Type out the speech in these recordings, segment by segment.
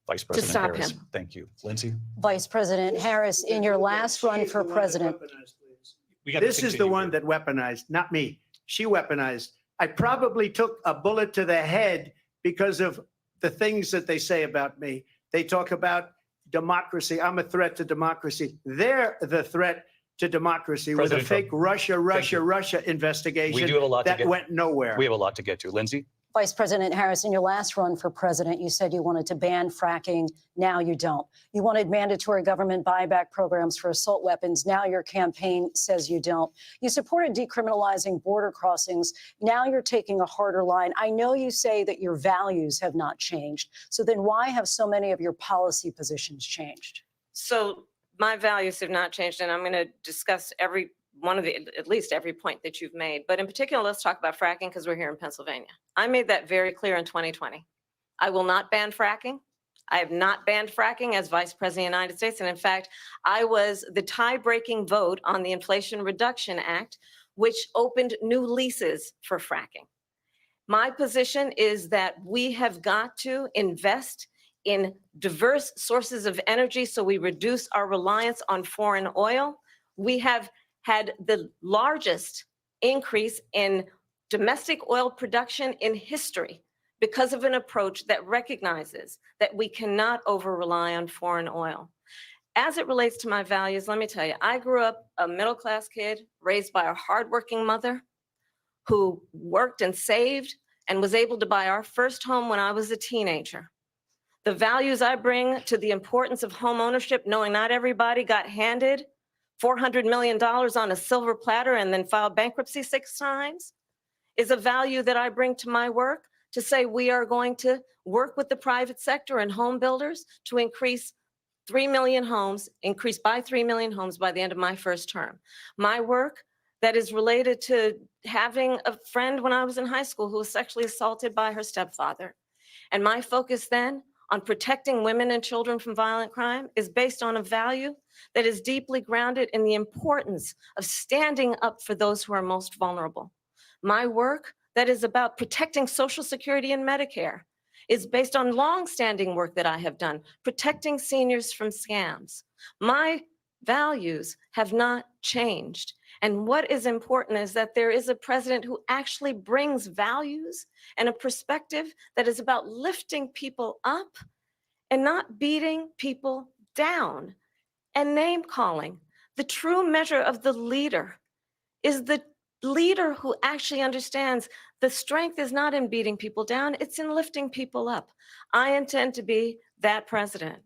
Vice to President stop Harris. him. Thank you. Lindsay? Vice President Harris, in your last run for president. This is the one that weaponized, not me. She weaponized. I probably took a bullet to the head because of the things that they say about me. They talk about democracy. I'm a threat to democracy. They're the threat to democracy with a fake Russia investigation We do have a lot that went nowhere. We have a lot to get to. Lindsay? Vice President Harris, in your last run for president, you said you wanted to ban fracking. Now you don't. You wanted mandatory government buyback programs for assault weapons. Now your campaign says you don't. You supported decriminalizing border crossings. Now you're taking a harder line. I know you say that your values have not changed. So then why have so many of your policy positions changed? So my values have not changed, and I'm going to discuss every one of the, at least every point that you've made. But in particular, let's talk about fracking because we're here in Pennsylvania. I made that very clear in 2020. I will not ban fracking. I have not banned fracking as Vice President of the United States. And in fact, I was the tie-breaking vote on the Inflation Reduction Act, which opened new leases for fracking. My position is that we have got to invest in diverse sources of energy so we reduce our reliance on foreign oil. We have had the largest increase in domestic oil production in history because of an approach that recognizes that we cannot over-rely on foreign oil. As it relates to my values, let me tell you, I grew up a middle-class kid raised by a hardworking mother who worked and saved and was able to buy our first home when I was a teenager. The values I bring to the importance of home ownership, knowing not everybody got handed $400 million on a silver platter and then filed bankruptcy 6 times, is a value that I bring to my work to say we are going to work with the private sector and home builders to increase 3 million homes, increase by 3 million homes by the end of my first term. My work that is related to having a friend when I was in high school who was sexually assaulted by her stepfather. And my focus then on protecting women and children from violent crime is based on a value that is deeply grounded in the importance of standing up for those who are most vulnerable. My work that is about protecting Social Security and Medicare is based on long-standing work that I have done, protecting seniors from scams. My values have not changed. And what is important is that there is a president who actually brings values and a perspective that is about lifting people up and not beating people down and name calling. The true measure of the leader is the leader who actually understands the strength is not in beating people down, it's in lifting people up. I intend to be that president.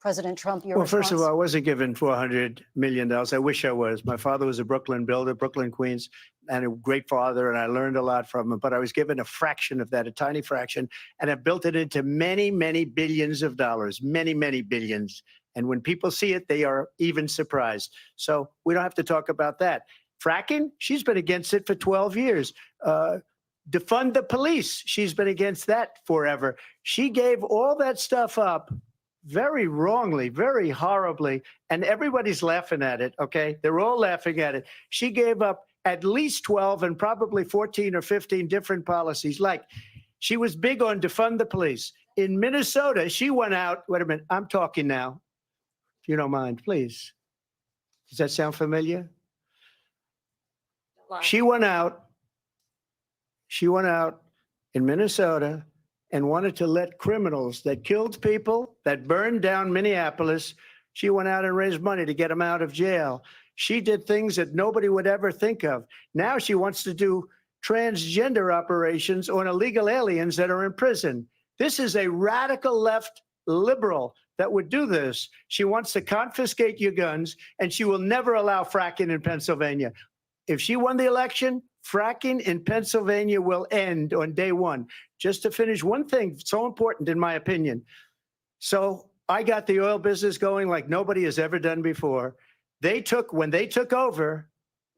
President Trump, your Well, first of response? all, I wasn't given $400 million. I wish I was. My father was a Brooklyn builder, Brooklyn, Queens, and a great father, and I learned a lot from him. But I was given a fraction of that, a tiny fraction, and I built it into many, many billions of dollars, many, many billions. And when people see it, they are even surprised. So we don't have to talk about that. Fracking, she's been against it for 12 years. Defund the police, she's been against that forever. She gave all that stuff up very wrongly, very horribly, and everybody's laughing at it, okay? They're all laughing at it. She gave up at least 12 and probably 14 or 15 different policies. Like, she was big on defund the police. In Minnesota, she went out, wait a minute, I'm talking now, if you don't mind, please. Does that sound familiar? She went out in Minnesota and wanted to let criminals that killed people, that burned down Minneapolis, she went out and raised money to get them out of jail. She did things that nobody would ever think of. Now she wants to do transgender operations on illegal aliens that are in prison. This is a radical left liberal that would do this. She wants to confiscate your guns, and she will never allow fracking in Pennsylvania. If she won the election, fracking in Pennsylvania will end on day one. Just to finish, one thing so important in my opinion. So I got the oil business going like nobody has ever done before. When they took over,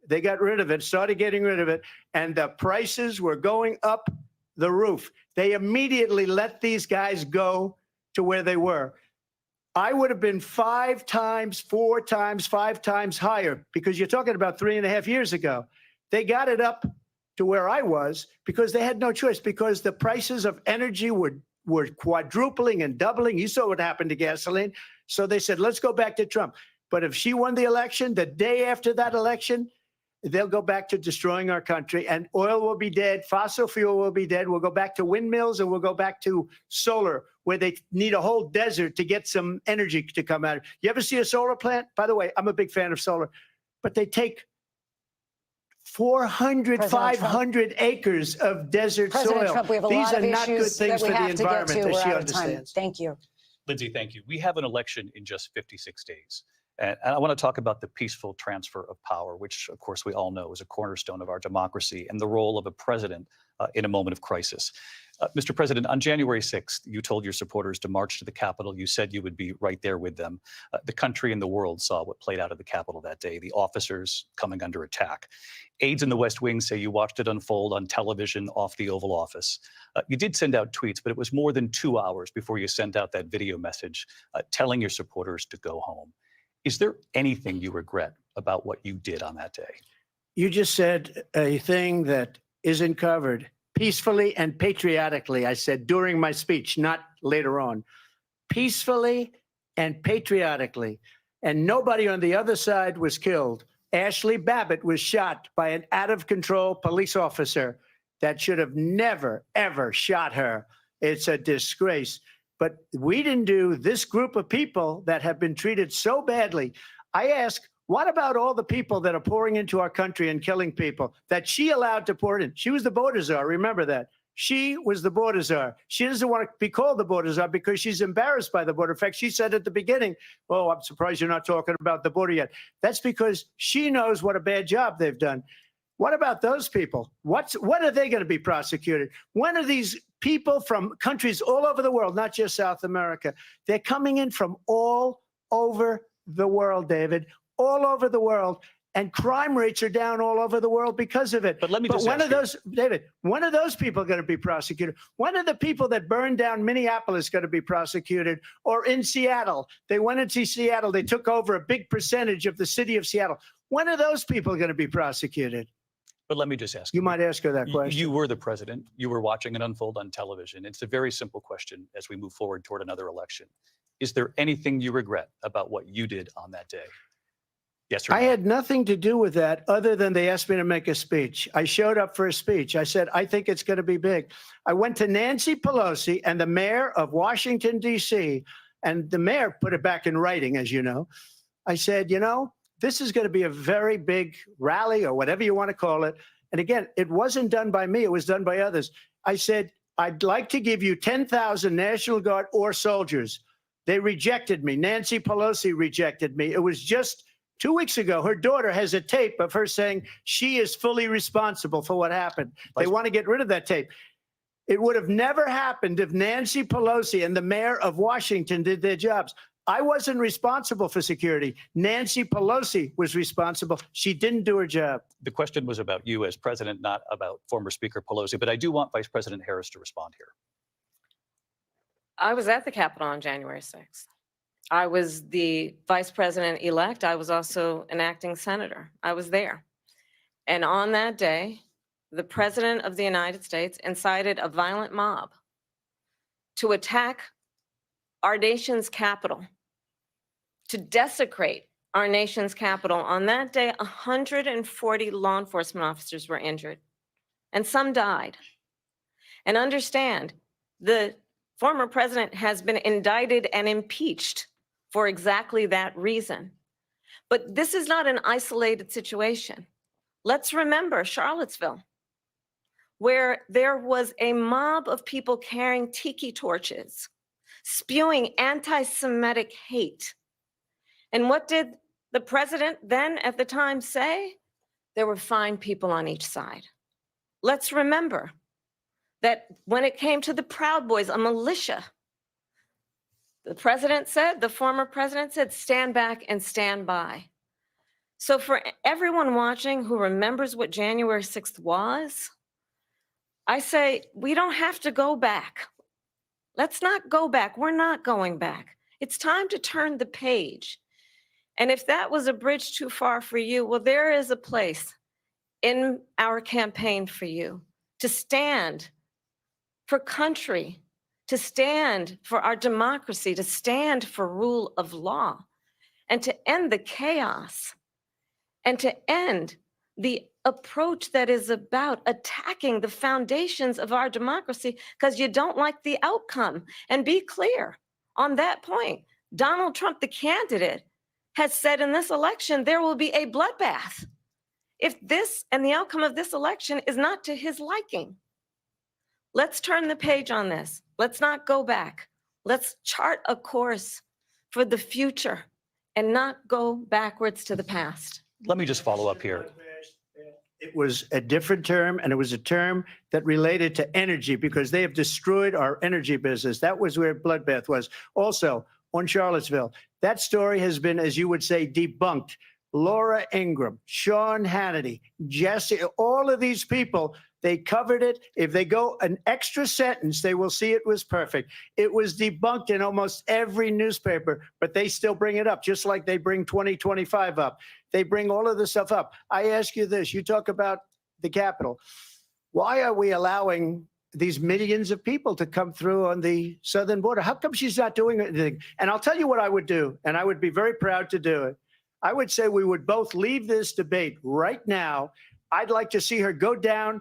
they got rid of it, started getting rid of it, and the prices were going up the roof. They immediately let these guys go to where they were. I would have been 5 times, 4 times, 5 times higher, because you're talking about 3.5 years ago. They got it up to where I was because they had no choice, because the prices of energy were were quadrupling and doubling. You saw what happened to gasoline. So they said, let's go back to Trump. But if she won the election, the day after that election, they'll go back to destroying our country, and oil will be dead. Fossil fuel will be dead. We'll go back to windmills, and we'll go back to solar, where they need a whole desert to get some energy to come out. You ever see a solar plant? By the way, I'm a big fan of solar, but they take 400, President 500 acres of desert President soil. Trump, we have a These lot are of not good issues things that for we the have to get environment to. that We're she out of time. understands. Thank you. Lindsay, thank you. We have an election in just 56 days. And I want to talk about the peaceful transfer of power, which, of course, we all know is a cornerstone of our democracy, and the role of a president in a moment of crisis. Mr. President, on January 6th, you told your supporters to march to the Capitol. You said you would be right there with them. The country and the world saw what played out at the Capitol that day, the officers coming under attack. Aides in the West Wing say you watched it unfold on television off the Oval Office. You did send out tweets, but it was more than 2 hours before you sent out that video message telling your supporters to go home. Is there anything you regret about what you did on that day? You just said a thing that isn't covered. Peacefully and patriotically, I said during my speech, not later on. Peacefully and patriotically. And nobody on the other side was killed. Ashley Babbitt was shot by an out-of-control police officer that should have never, ever shot her. It's a disgrace. But we didn't do this group of people that have been treated so badly. I ask, what about all the people that are pouring into our country and killing people that she allowed to pour in? She was the border czar. Remember that. She was the border czar. She doesn't want to be called the border czar because she's embarrassed by the border. In fact, she said at the beginning, oh, I'm surprised you're not talking about the border yet. That's because she knows what a bad job they've done. What about those people? When are they going to be prosecuted? When are these people from countries all over the world, not just South America? They're coming in from all over the world, David, all over the world. And crime rates are down all over the world because of it. But let me just when ask are those, David, when are those people going to be prosecuted? When are the people that burned down Minneapolis going to be prosecuted? Or in Seattle? They went into Seattle. They took over a big percentage of the city of Seattle. When are those people going to be prosecuted? But let me just ask You might ask her that question. You were the president. You were watching it unfold on television. It's a very simple question as we move forward toward another election. Is there anything you regret about what you did on that day? Yes or no? I had nothing to do with that other than they asked me to make a speech. I showed up for a speech. I said, I think it's going to be big. I went to Nancy Pelosi and the mayor of Washington, D.C., and the mayor put it back in writing, as you know. I said, you know, this is going to be a very big rally or whatever you want to call it. And again, it wasn't done by me. It was done by others. I said, I'd like to give you 10,000 National Guard or soldiers. They rejected me. Nancy Pelosi rejected me. It was just 2 weeks ago. Her daughter has a tape of her saying she is fully responsible for what happened. They want to get rid of that tape. It would have never happened if Nancy Pelosi and the mayor of Washington did their jobs. I wasn't responsible for security. Nancy Pelosi was responsible. She didn't do her job. The question was about you as president, not about former Speaker Pelosi. But I do want Vice President Harris to respond here. I was at the Capitol on January 6th. I was the vice president-elect. I was also an acting senator. I was there. And on that day, the president of the United States incited a violent mob to attack our nation's capital, to desecrate our nation's capital. On that day, 140 law enforcement officers were injured, and some died. And understand, the former president has been indicted and impeached for exactly that reason. But this is not an isolated situation. Let's remember Charlottesville, where there was a mob of people carrying tiki torches, spewing anti-Semitic hate. And what did the president then at the time say? There were fine people on each side. Let's remember that when it came to the Proud Boys, a militia, the president said, the former president said, stand back and stand by. So for everyone watching who remembers what January 6th was, I say, we don't have to go back. Let's not go back. We're not going back. It's time to turn the page. And if that was a bridge too far for you, well, there is a place in our campaign for you to stand for country, to stand for our democracy, to stand for rule of law, and to end the chaos, and to end the approach that is about attacking the foundations of our democracy because you don't like the outcome. And be clear on that point. Donald Trump, the candidate, has said in this election there will be a bloodbath if this and the outcome of this election is not to his liking. Let's turn the page on this. Let's not go back. Let's chart a course for the future and not go backwards to the past. Let me just follow up here. It was a different term, and it was a term that related to energy because they have destroyed our energy business. That was where bloodbath was. Also, on Charlottesville, that story has been, as you would say, debunked. Laura Ingraham, Sean Hannity, Jesse, all of these people, they covered it. If they go an extra sentence, they will see it was perfect. It was debunked in almost every newspaper, but they still bring it up, just like they bring 2025 up. They bring all of this stuff up. I ask you this, you talk about the Capitol. Why are we allowing these millions of people to come through on the southern border? How come she's not doing anything? And I'll tell you what I would do, and I would be very proud to do it. I would say we would both leave this debate right now. I'd like to see her go down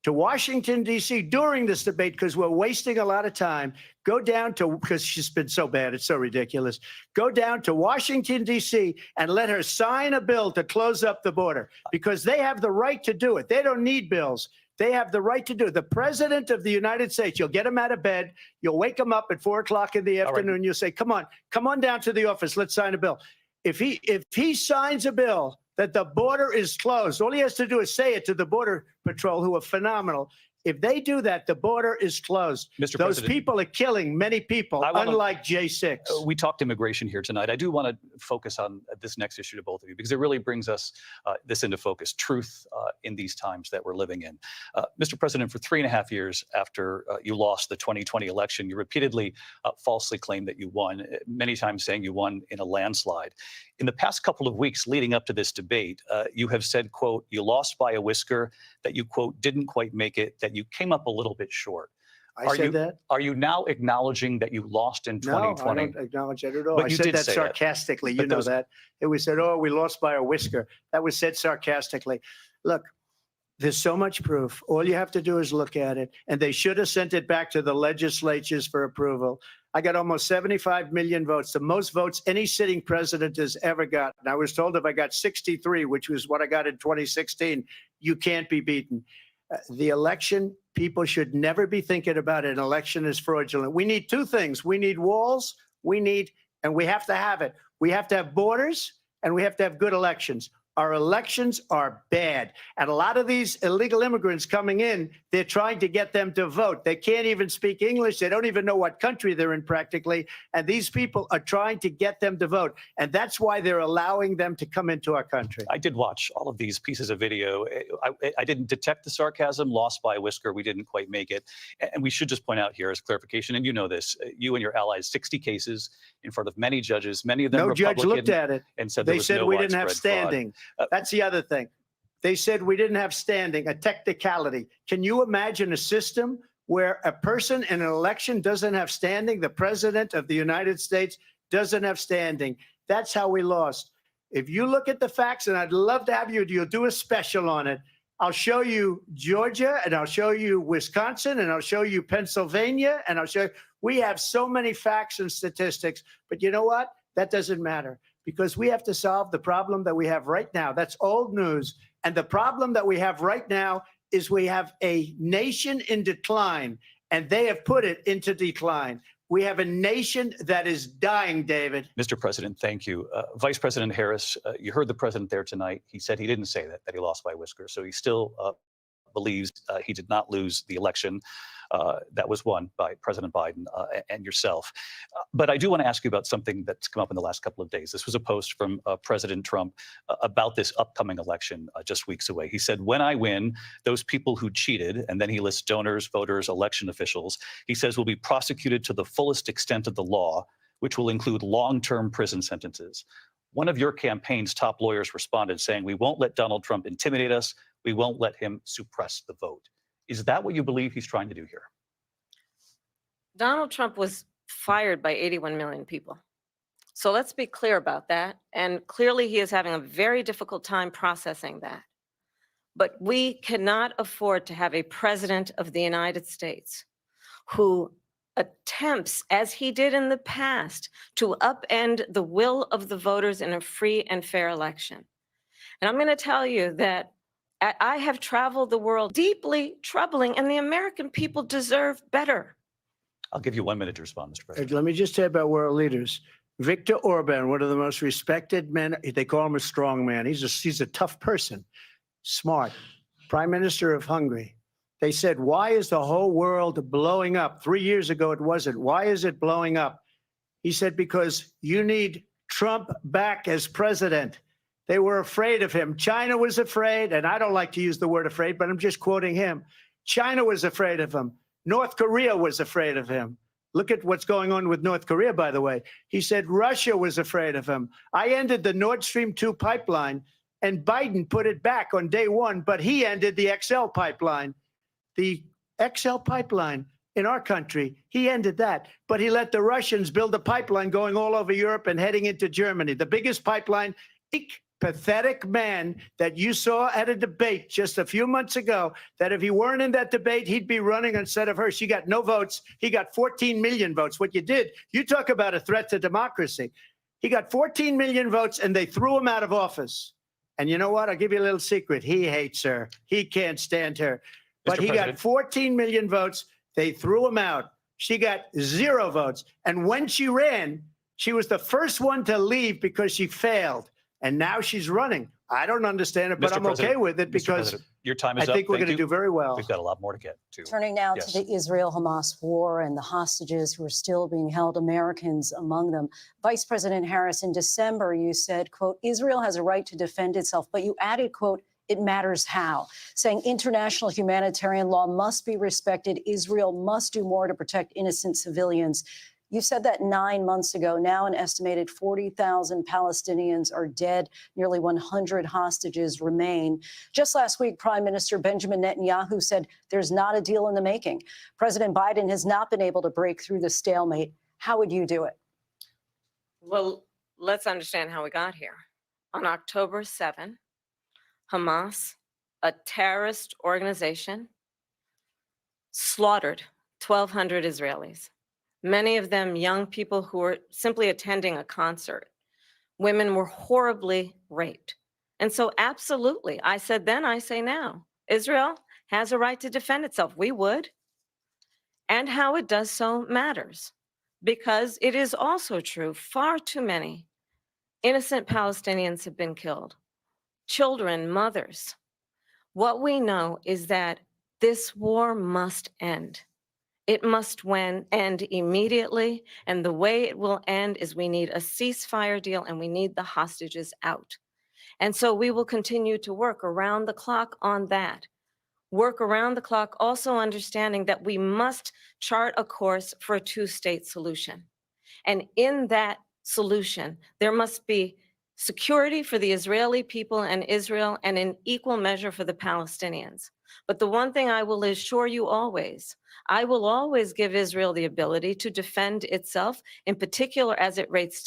to Washington, D.C. during this debate because we're wasting a lot of time. Go down to, because she's been so bad, it's so ridiculous. Go down to Washington, D.C. and let her sign a bill to close up the border because they have the right to do it. They don't need bills. They have the right to do it. The president of the United States, you'll get him out of bed. You'll wake him up at 4 o'clock in the afternoon. Right. You'll say, come on down to the office. Let's sign a bill. If he signs a bill that the border is closed, all he has to do is say it to the Border Patrol, who are phenomenal. If they do that, the border is closed. Mr. Those President, people are killing many people, unlike J6. We talked immigration here tonight. I do want to focus on this next issue to both of you because it really brings us this into focus, truth in these times that we're living in. Mr. President, for 3.5 years after you lost the 2020 election, you repeatedly falsely claimed that you won, many times saying you won in a landslide. In the past couple of weeks leading up to this debate, you have said, quote, you lost by a whisker, that you, quote, didn't quite make it, that you came up a little bit short. I said that? Are you now acknowledging that you lost in 2020? No, I don't acknowledge that at all. But I you said did that say sarcastically. That. You know that. It was said, oh, we lost by a whisker. That was said sarcastically. Look, there's so much proof. All you have to do is look at it. And they should have sent it back to the legislatures for approval. I got almost 75 million votes, the most votes any sitting president has ever gotten. I was told if I got 63, which was what I got in 2016, you can't be beaten. The election, people should never be thinking about an election as fraudulent. We need two things. We need walls, and we have to have it. We have to have borders, and we have to have good elections. Our elections are bad. And a lot of these illegal immigrants coming in, they're trying to get them to vote. They can't even speak English. They don't even know what country they're in practically. And these people are trying to get them to vote. And that's why they're allowing them to come into our country. I did watch all of these pieces of video. I didn't detect the sarcasm, lost by a whisker. We didn't quite make it. And we should just point out here as clarification, and you know this, you and your allies, 60 cases in front of many judges, many of them Republican. No judge looked at it. And said they said we didn't have standing. Fraud. That's the other thing. They said we didn't have standing, a technicality. Can you imagine a system where a person in an election doesn't have standing? The president of the United States doesn't have standing. That's how we lost. If you look at the facts, and I'd love to have you'll do a special on it. I'll show you Georgia, and I'll show you Wisconsin, and I'll show you Pennsylvania, and I'll show you. We have so many facts and statistics, but you know what? That doesn't matter. Because we have to solve the problem that we have right now. That's old news. And the problem that we have right now is we have a nation in decline, and they have put it into decline. We have a nation that is dying, David. Mr. President, thank you. Vice President Harris, you heard the president there tonight. He said he didn't say that he lost by a whisker. So he still believes he did not lose the election that was won by President Biden and yourself. But I do want to ask you about something that's come up in the last couple of days. This was a post from President Trump about this upcoming election just weeks away. He said, when I win, those people who cheated, and then he lists donors, voters, election officials, he says will be prosecuted to the fullest extent of the law, which will include long-term prison sentences. One of your campaign's top lawyers responded saying, we won't let Donald Trump intimidate us. We won't let him suppress the vote. Is that what you believe he's trying to do here? Donald Trump was fired by 81 million people. So let's be clear about that. And clearly, he is having a very difficult time processing that. But we cannot afford to have a president of the United States who attempts, as he did in the past, to upend the will of the voters in a free and fair election. And I'm going to tell you that I have traveled the world, deeply troubling, and the American people deserve better. I'll give you 1 minute to respond, Mr. President. Let me just say about world leaders. Viktor Orban, one of the most respected men, they call him a strong man. He's a tough person, smart. Prime Minister of Hungary. They said, why is the whole world blowing up? 3 years ago, it wasn't. Why is it blowing up? He said, because you need Trump back as president. They were afraid of him. China was afraid, and I don't like to use the word afraid, but I'm just quoting him. China was afraid of him. North Korea was afraid of him. Look at what's going on with North Korea, by the way. He said Russia was afraid of him. I ended the Nord Stream 2 pipeline, and Biden put it back on day one, but he ended the XL pipeline. The XL pipeline in our country, he ended that. But he let the Russians build a pipeline going all over Europe and heading into Germany. The biggest pipeline, pathetic man that you saw at a debate just a few months ago, that if he weren't in that debate, he'd be running instead of her. She got no votes. He got 14 million votes. What you did, you talk about a threat to democracy. He got 14 million votes and they threw him out of office. And you know what? I'll give you a little secret. He hates her. He can't stand her. But Mr. he President. got 14 million votes. They threw him out. She got 0 votes. And when she ran, she was the first one to leave because she failed. And now she's running. I don't understand it, but Mr. I'm President, okay with it Mr. because President, your time I is up. think we're Thank going to you. do very well. We've got a lot more to get to. Turning now Yes. to the Israel-Hamas war and the hostages who are still being held, Americans among them. Vice President Harris, in December, you said, quote, Israel has a right to defend itself, but you added, quote, it matters how, saying international humanitarian law must be respected. Israel must do more to protect innocent civilians. You said that 9 months ago. Now an estimated 40,000 Palestinians are dead. Nearly 100 hostages remain. Just last week, Prime Minister Benjamin Netanyahu said there's not a deal in the making. President Biden has not been able to break through the stalemate. How would you do it? Well, let's understand how we got here. On October 7, Hamas, a terrorist organization, slaughtered 1,200 Israelis. Many of them young people who were simply attending a concert. Women were horribly raped. And so absolutely, I said then, I say now, Israel has a right to defend itself. We would. And how it does so matters, because it is also true, far too many innocent Palestinians have been killed. Children, mothers. What we know is that this war must end. It must end immediately, and the way it will end is we need a ceasefire deal and we need the hostages out. And so we will continue to work around the clock on that. Work around the clock, also understanding that we must chart a course for a two-state solution. And in that solution, there must be security for the Israeli people and Israel, and in equal measure for the Palestinians. But the one thing I will assure you always, I will always give Israel the ability to defend itself, in particular as it relates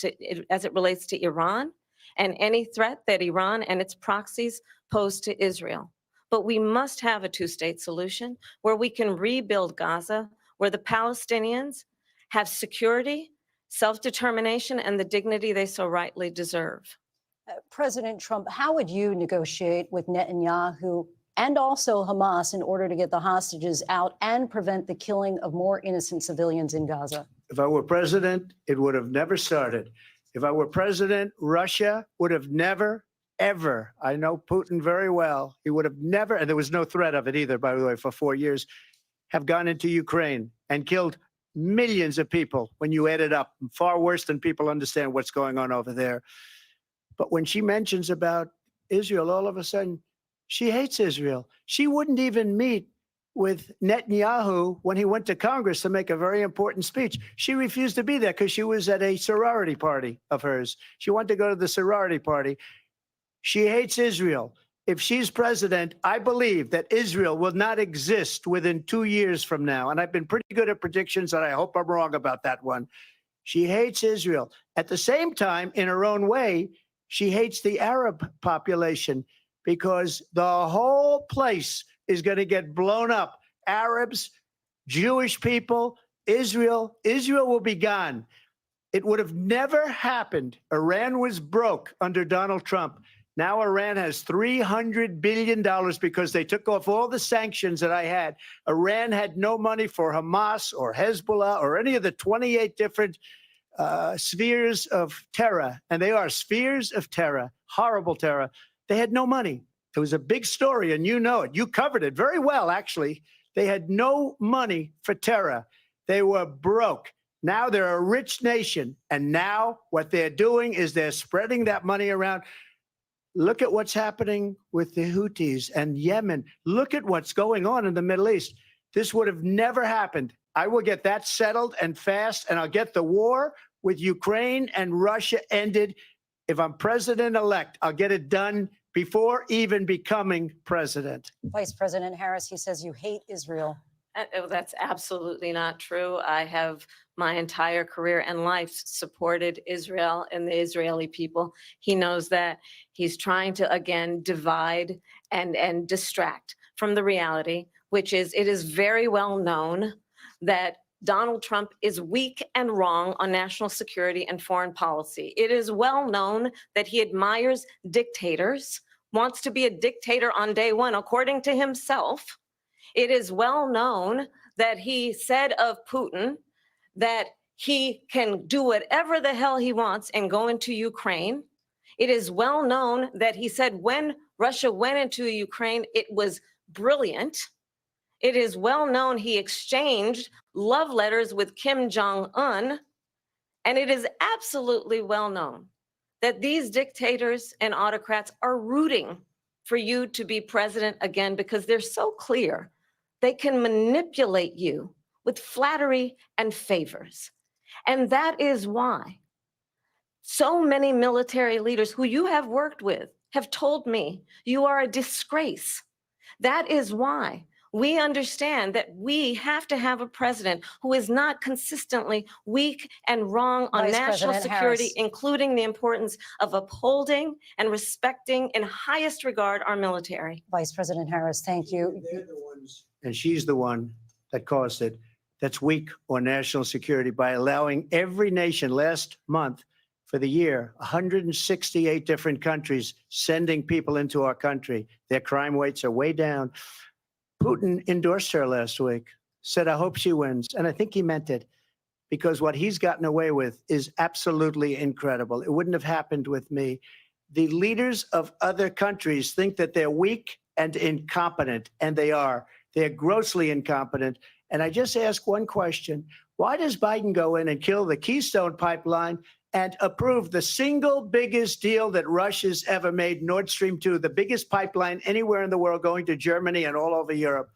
to Iran and any threat that Iran and its proxies pose to Israel. But we must have a two-state solution where we can rebuild Gaza, where the Palestinians have security, self-determination, and the dignity they so rightly deserve. President Trump, how would you negotiate with Netanyahu and also Hamas in order to get the hostages out and prevent the killing of more innocent civilians in Gaza? If I were president, it would have never started. If I were president, Russia would have never, ever, I know Putin very well, he would have never, and there was no threat of it either, by the way, for 4 years, have gone into Ukraine and killed millions of people when you add it up, far worse than people understand what's going on over there. But when she mentions about Israel, all of a sudden, she hates Israel. She wouldn't even meet with Netanyahu when he went to Congress to make a very important speech. She refused to be there because she was at a sorority party of hers. She wanted to go to the sorority party. She hates Israel. if she's president, I believe that Israel will not exist within 2 years from now. And I've been pretty good at predictions, and I hope I'm wrong about that one. She hates Israel. At the same time, in her own way, she hates the Arab population because the whole place is going to get blown up. Arabs, Jewish people, Israel will be gone. It would have never happened. Iran was broke under Donald Trump. Now Iran has $300 billion because they took off all the sanctions that I had. Iran had no money for Hamas or Hezbollah or any of the 28 different spheres of terror. And they are spheres of terror, horrible terror. They had no money. It was a big story, and you know it. You covered it very well, actually. They had no money for terror. They were broke. Now they're a rich nation. And now what they're doing is they're spreading that money around. Look at what's happening with the Houthis and Yemen. Look at what's going on in the Middle East. This would have never happened. I will get that settled and fast, and I'll get the war with Ukraine and Russia ended. If I'm president-elect, I'll get it done before even becoming president. Vice President Harris, he says you hate Israel. That's absolutely not true. I have my entire career and life supported Israel and the Israeli people. He knows that. He's trying to, again, divide and distract from the reality, which is it is very well known that Donald Trump is weak and wrong on national security and foreign policy. It is well known that he admires dictators, wants to be a dictator on day one, according to himself. It is well known that he said of Putin that he can do whatever the hell he wants and go into Ukraine. It is well known that he said when Russia went into Ukraine, it was brilliant. It is well known he exchanged love letters with Kim Jong-un. And it is absolutely well known that these dictators and autocrats are rooting for you to be president again because they're so clear. They can manipulate you with flattery and favors. And that is why so many military leaders who you have worked with have told me you are a disgrace. That is why we understand that we have to have a president who is not consistently weak and wrong on Vice national President security, Harris. including the importance of upholding and respecting in highest regard our military. Vice President Harris, thank you. They're the ones, and she's the one that caused it, that's weak on national security by allowing every nation last month for the year, 168 different countries sending people into our country. Their crime rates are way down. Putin endorsed her last week, said, I hope she wins. And I think he meant it because what he's gotten away with is absolutely incredible. It wouldn't have happened with me. The leaders of other countries think that they're weak and incompetent, and they are. They're grossly incompetent. And I just ask one question. Why does Biden go in and kill the Keystone Pipeline and approve the single biggest deal that Russia's ever made, Nord Stream 2, the biggest pipeline anywhere in the world going to Germany and all over Europe?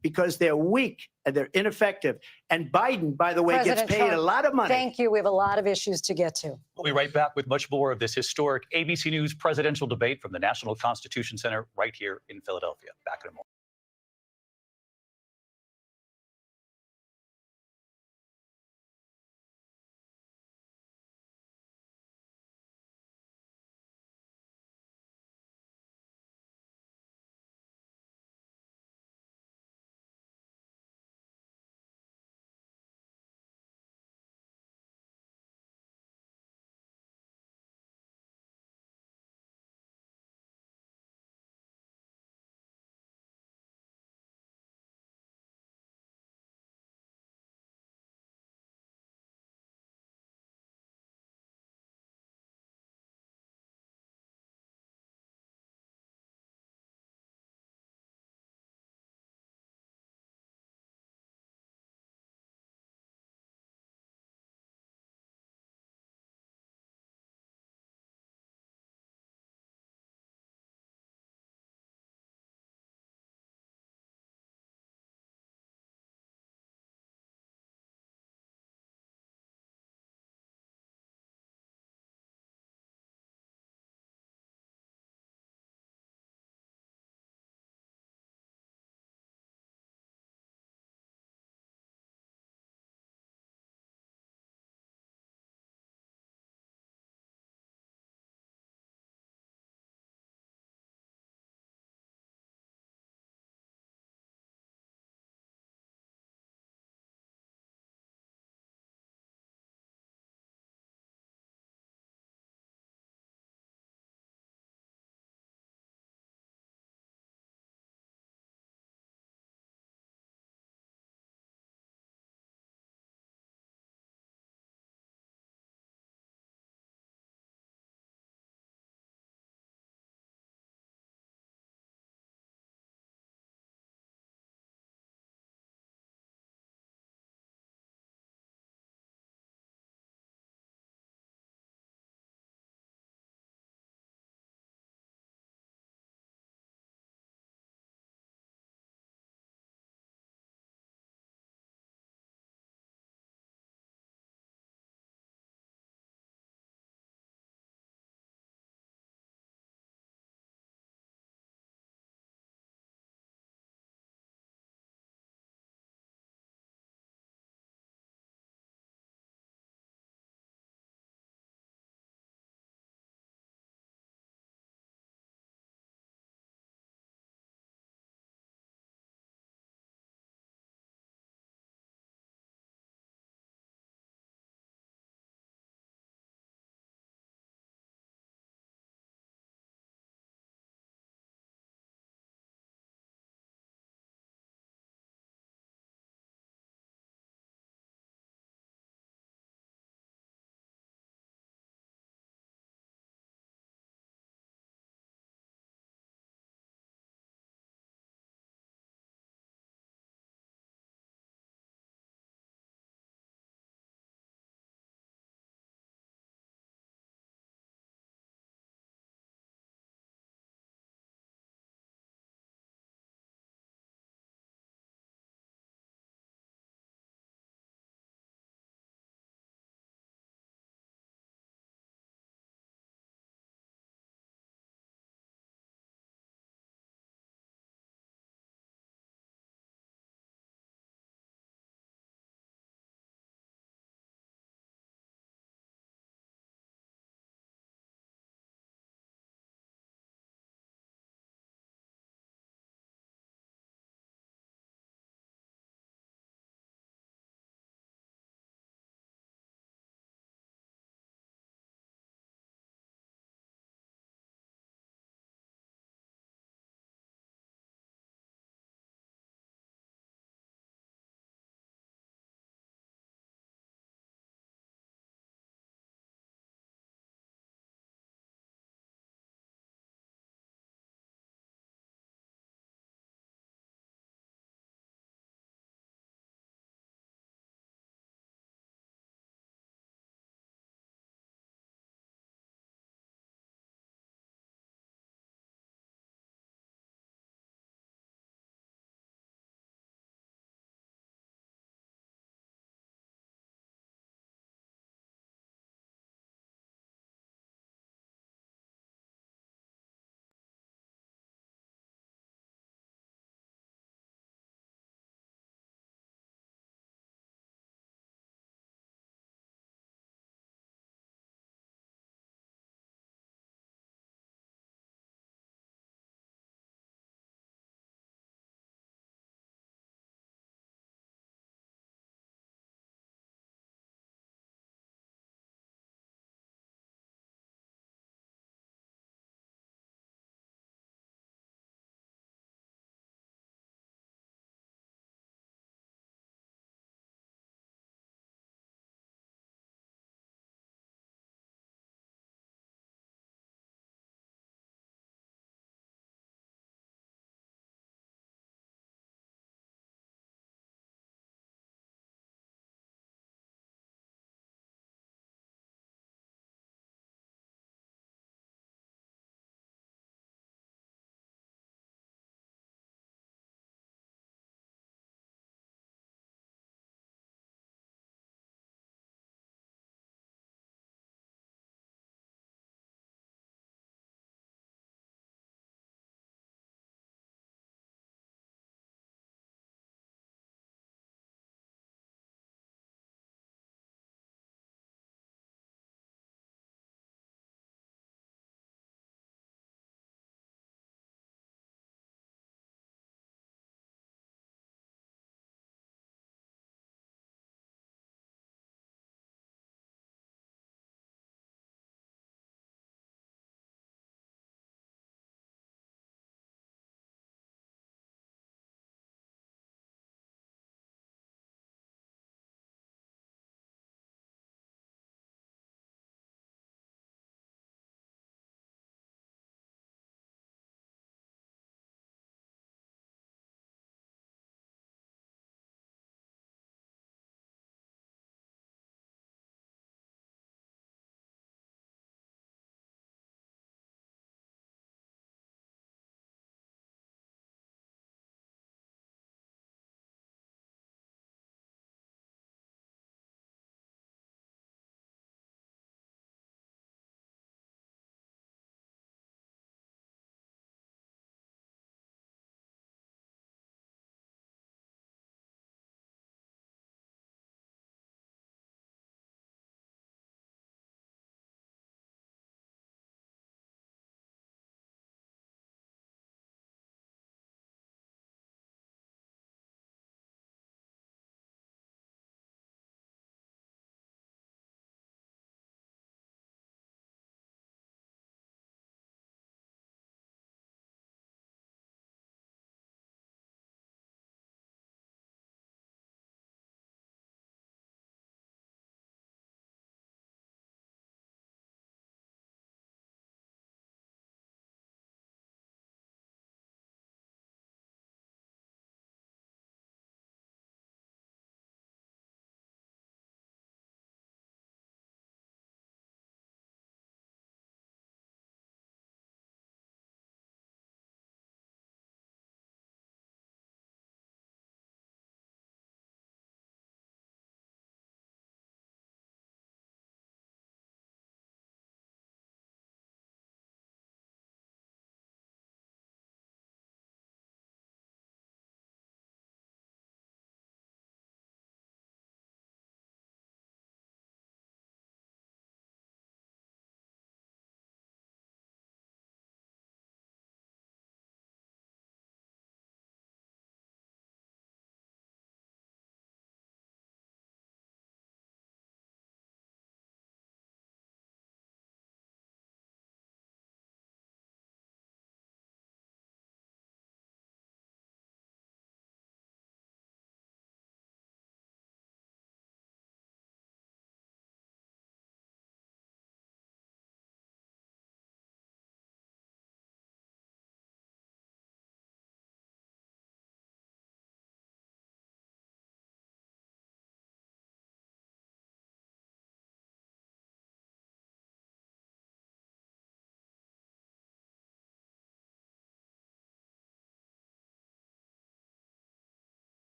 Because they're weak and they're ineffective. And Biden, by the way, President gets paid Trump, a lot of money. Thank you. We have a lot of issues to get to. We'll be right back with much more of this historic ABC News presidential debate from the National Constitution Center right here in Philadelphia. Back in a moment.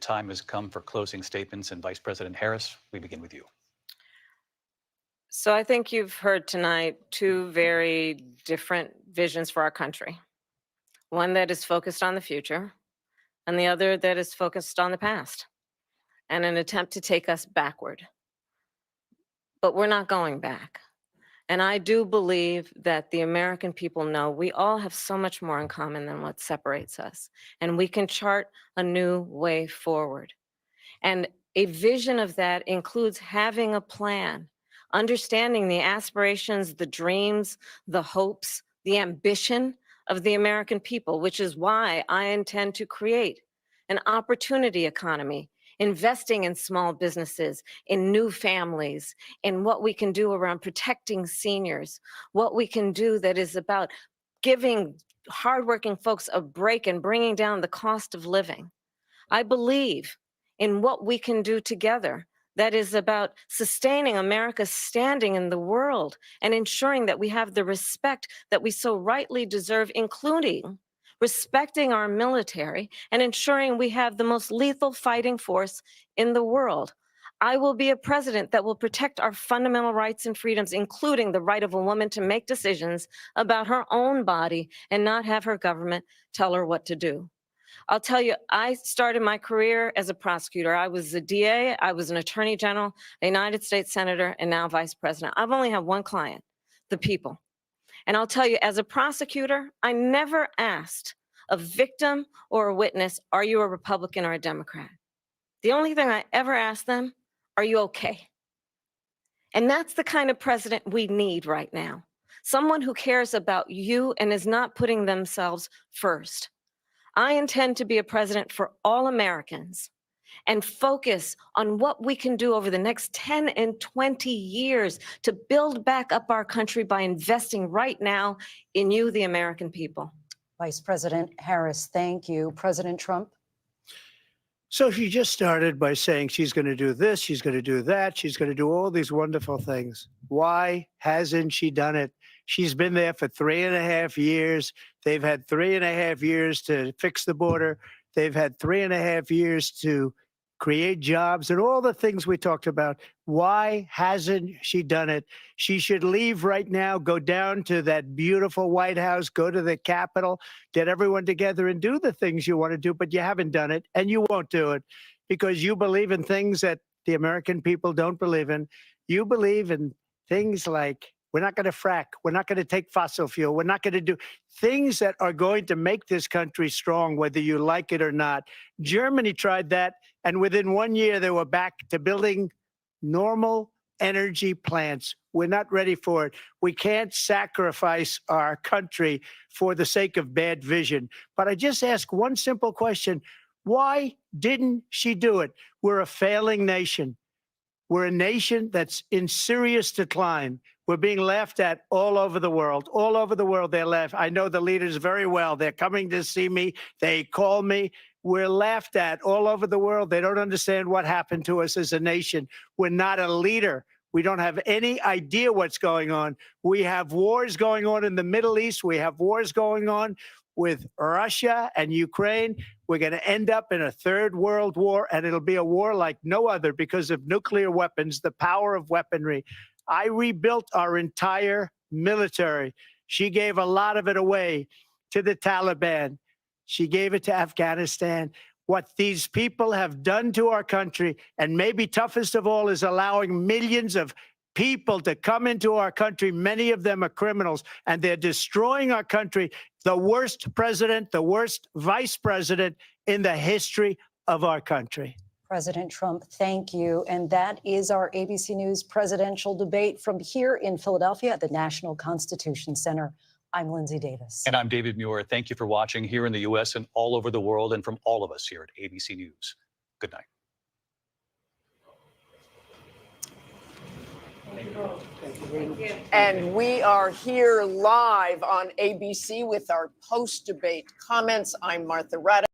time has come for closing statements, and Vice President Harris, we begin with you. So I think you've heard tonight two very different visions for our country. One that is focused on the future, and the other that is focused on the past, and an attempt to take us backward. But we're not going back. And I do believe that the American people know we all have so much more in common than what separates us. And we can chart a new way forward. And a vision of that includes having a plan, understanding the aspirations, the dreams, the hopes, the ambition of the American people, which is why I intend to create an opportunity economy, investing in small businesses, in new families, in what we can do around protecting seniors, what we can do that is about giving hardworking folks a break and bringing down the cost of living. I believe in what we can do together that is about sustaining America's standing in the world and ensuring that we have the respect that we so rightly deserve, including respecting our military and ensuring we have the most lethal fighting force in the world. I will be a president that will protect our fundamental rights and freedoms, including the right of a woman to make decisions about her own body and not have her government tell her what to do. I'll tell you, I started my career as a prosecutor. I was a DA, I was an attorney general, a United States senator, and now vice president. I've only had one client, the people. And I'll tell you, as a prosecutor, I never asked a victim or a witness, are you a Republican or a Democrat? The only thing I ever asked them, are you okay? And that's the kind of president we need right now. Someone who cares about you and is not putting themselves first. I intend to be a president for all Americans and focus on what we can do over the next 10 and 20 years to build back up our country by investing right now in you, the American people. Vice President Harris, thank you. President Trump? So she just started by saying she's going to do this, she's going to do that, she's going to do all these wonderful things. Why hasn't she done it? She's been there for 3.5 years. They've had 3.5 years to fix the border. They've had 3.5 years to create jobs and all the things we talked about. Why hasn't she done it? She should leave right now, go down to that beautiful White House, go to the Capitol, get everyone together and do the things you want to do, but you haven't done it and you won't do it because you believe in things that the American people don't believe in. You believe in things like we're not going to frack. We're not going to take fossil fuel. We're not going to do things that are going to make this country strong, whether you like it or not. Germany tried that, and within 1 year, they were back to building normal energy plants. We're not ready for it. We can't sacrifice our country for the sake of bad vision. But I just ask one simple question. Why didn't she do it? We're a failing nation. We're a nation that's in serious decline. We're being laughed at all over the world. All over the world, they're laughed. I know the leaders very well. They're coming to see me. They call me. We're laughed at all over the world. They don't understand what happened to us as a nation. We're not a leader. We don't have any idea what's going on. We have wars going on in the Middle East. We have wars going on with Russia and Ukraine. We're going to end up in a third world war, and it'll be a war like no other because of nuclear weapons, the power of weaponry. I rebuilt our entire military. She gave a lot of it away to the Taliban. She gave it to Afghanistan. What these people have done to our country, and maybe toughest of all, is allowing millions of people to come into our country. Many of them are criminals, and they're destroying our country. The worst president, the worst vice president in the history of our country. President Trump, thank you. And that is our ABC News presidential debate from here in Philadelphia at the National Constitution Center. I'm Lindsay Davis. And I'm David Muir. Thank you for watching here in the U.S. and all over the world, and from all of us here at ABC News. Good night. Thank you. And we are here live on ABC with our post-debate comments. I'm Martha Raddatz.